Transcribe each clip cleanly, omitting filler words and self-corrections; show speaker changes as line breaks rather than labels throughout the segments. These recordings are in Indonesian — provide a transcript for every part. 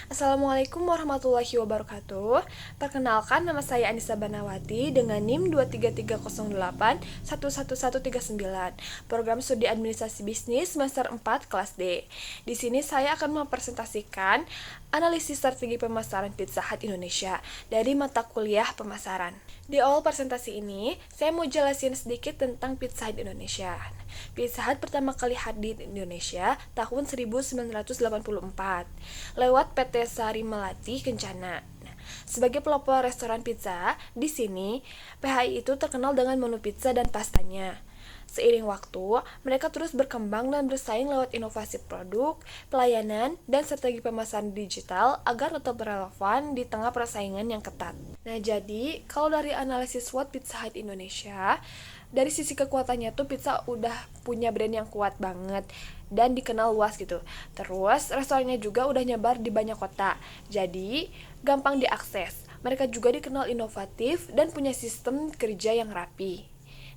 Assalamualaikum warahmatullahi wabarakatuh. Perkenalkan, nama saya Anissa Banawati dengan NIM 23308111139, Program Studi Administrasi Bisnis semester 4 kelas D. Di sini saya akan mempresentasikan analisis strategi pemasaran Pizza Hut Indonesia dari mata kuliah pemasaran. Di awal presentasi ini, saya mau jelasin sedikit tentang Pizza Hut Indonesia. Pizza Hut pertama kali hadir di Indonesia tahun 1984 lewat PT Sari Melati Kencana. Sebagai pelopor restoran pizza, di sini PHI itu terkenal dengan menu pizza dan pastanya. Seiring waktu, mereka terus berkembang dan bersaing lewat inovasi produk, pelayanan, dan strategi pemasaran digital agar tetap relevan di tengah persaingan yang ketat. Nah, jadi kalau dari analisis SWOT Pizza Hut Indonesia, dari sisi kekuatannya tuh pizza udah punya brand yang kuat banget dan dikenal luas gitu. Terus restorannya juga udah nyebar di banyak kota, jadi gampang diakses. Mereka juga dikenal inovatif dan punya sistem kerja yang rapi.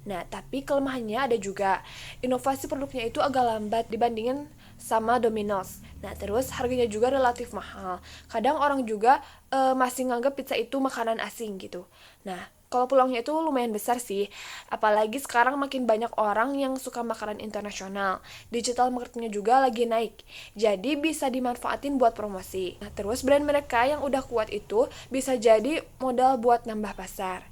Nah, tapi kelemahannya ada juga. Inovasi produknya itu agak lambat dibandingin sama Domino's. Nah, terus harganya juga relatif mahal. Kadang orang juga masih nganggap pizza itu makanan asing gitu. Nah, kalau peluangnya itu lumayan besar sih. Apalagi sekarang makin banyak orang yang suka makanan internasional. Digital marketingnya juga lagi naik. Jadi bisa dimanfaatin buat promosi. Nah, terus brand mereka yang udah kuat itu bisa jadi modal buat nambah pasar.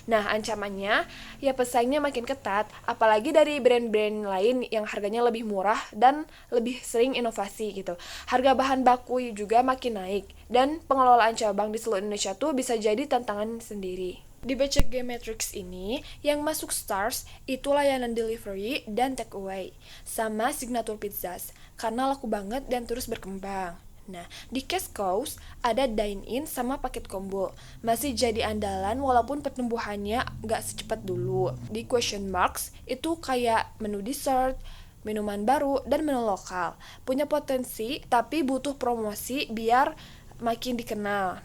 Nah, ancamannya ya pesaingnya makin ketat, apalagi dari brand-brand lain yang harganya lebih murah dan lebih sering inovasi gitu. Harga bahan baku juga makin naik dan pengelolaan cabang di seluruh Indonesia tuh bisa jadi tantangan sendiri. Di BCG Matrix ini, yang masuk stars itu layanan delivery dan takeaway, sama signature pizzas, karena laku banget dan terus berkembang. Nah, di cash cows ada dine-in sama paket combo. Masih jadi andalan walaupun pertumbuhannya gak secepat dulu. Di question marks itu kayak menu dessert, minuman baru, dan menu lokal. Punya potensi tapi butuh promosi biar makin dikenal.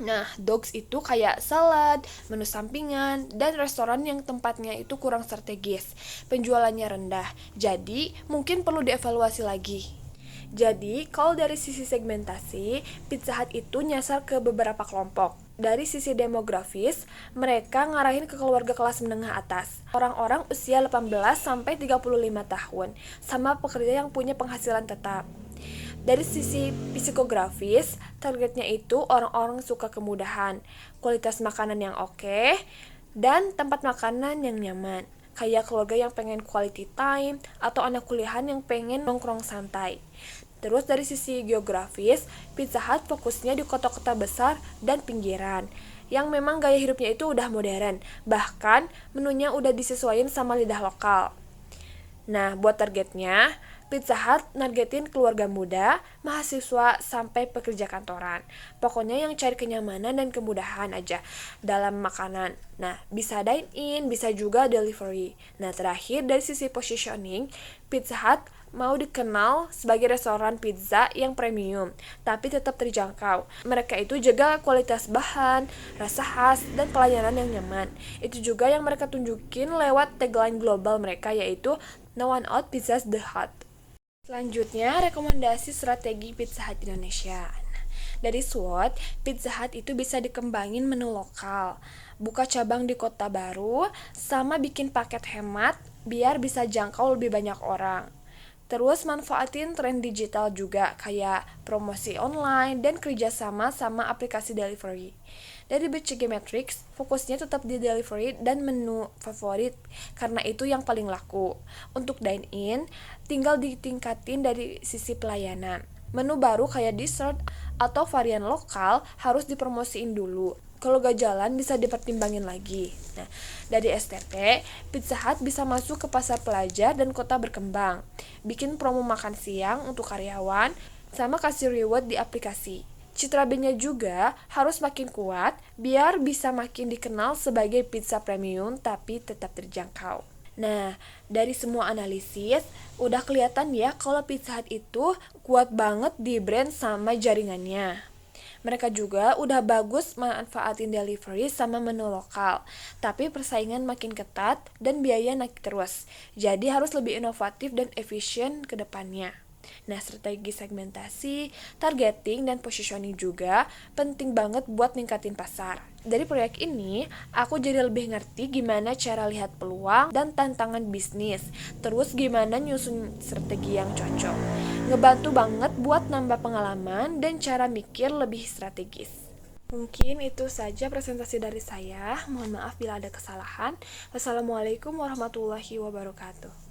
Nah, dogs itu kayak salad, menu sampingan, dan restoran yang tempatnya itu kurang strategis. Penjualannya rendah, jadi mungkin perlu dievaluasi lagi. Jadi, kalau dari sisi segmentasi, Pizza Hut itu nyasar ke beberapa kelompok. Dari sisi demografis, mereka ngarahin ke keluarga kelas menengah atas. Orang-orang usia 18 sampai 35 tahun, sama pekerja yang punya penghasilan tetap. Dari sisi psikografis, targetnya itu orang-orang suka kemudahan, kualitas makanan yang oke, dan tempat makanan yang nyaman. Kayak keluarga yang pengen quality time atau anak kuliahan yang pengen nongkrong santai. Terus dari sisi geografis, Pizza Hut fokusnya di kota-kota besar dan pinggiran yang memang gaya hidupnya itu udah modern. Bahkan menunya udah disesuaikan sama lidah lokal. Nah, buat targetnya, Pizza Hut nargetin keluarga muda, mahasiswa, sampai pekerja kantoran. Pokoknya yang cari kenyamanan dan kemudahan aja dalam makanan. Nah, bisa dine-in, bisa juga delivery. Nah, terakhir dari sisi positioning, Pizza Hut mau dikenal sebagai restoran pizza yang premium, tapi tetap terjangkau. Mereka itu jaga kualitas bahan, rasa khas, dan pelayanan yang nyaman. Itu juga yang mereka tunjukin lewat tagline global mereka, yaitu No one out pizzas the hut. Selanjutnya, rekomendasi strategi Pizza Hut Indonesia. Dari SWOT, Pizza Hut itu bisa dikembangin menu lokal, buka cabang di kota baru, sama bikin paket hemat biar bisa jangkau lebih banyak orang. Terus manfaatin tren digital juga, kayak promosi online dan kerjasama sama aplikasi delivery. Dari BCG Matrix, fokusnya tetap di delivery dan menu favorit, karena itu yang paling laku. Untuk dine-in, tinggal ditingkatin dari sisi pelayanan. Menu baru kayak dessert atau varian lokal harus dipromosiin dulu. Kalau gak jalan bisa dipertimbangin lagi. Nah, dari STP, Pizza Hut bisa masuk ke pasar pelajar dan kota berkembang. Bikin promo makan siang untuk karyawan, sama kasih reward di aplikasi. Citra brandnya juga harus makin kuat biar bisa makin dikenal sebagai pizza premium tapi tetap terjangkau. Nah, dari semua analisis, udah kelihatan ya kalau Pizza Hut itu kuat banget di brand sama jaringannya. Mereka juga udah bagus manfaatin delivery sama menu lokal, tapi persaingan makin ketat dan biaya naik terus. Jadi harus lebih inovatif dan efisien ke depannya. Nah, strategi segmentasi, targeting, dan positioning juga penting banget buat ningkatin pasar. Dari proyek ini, aku jadi lebih ngerti gimana cara lihat peluang dan tantangan bisnis, terus gimana nyusun strategi yang cocok. Ngebantu banget buat nambah pengalaman dan cara mikir lebih strategis. Mungkin itu saja presentasi dari saya. Mohon maaf bila ada kesalahan. Wassalamualaikum warahmatullahi wabarakatuh.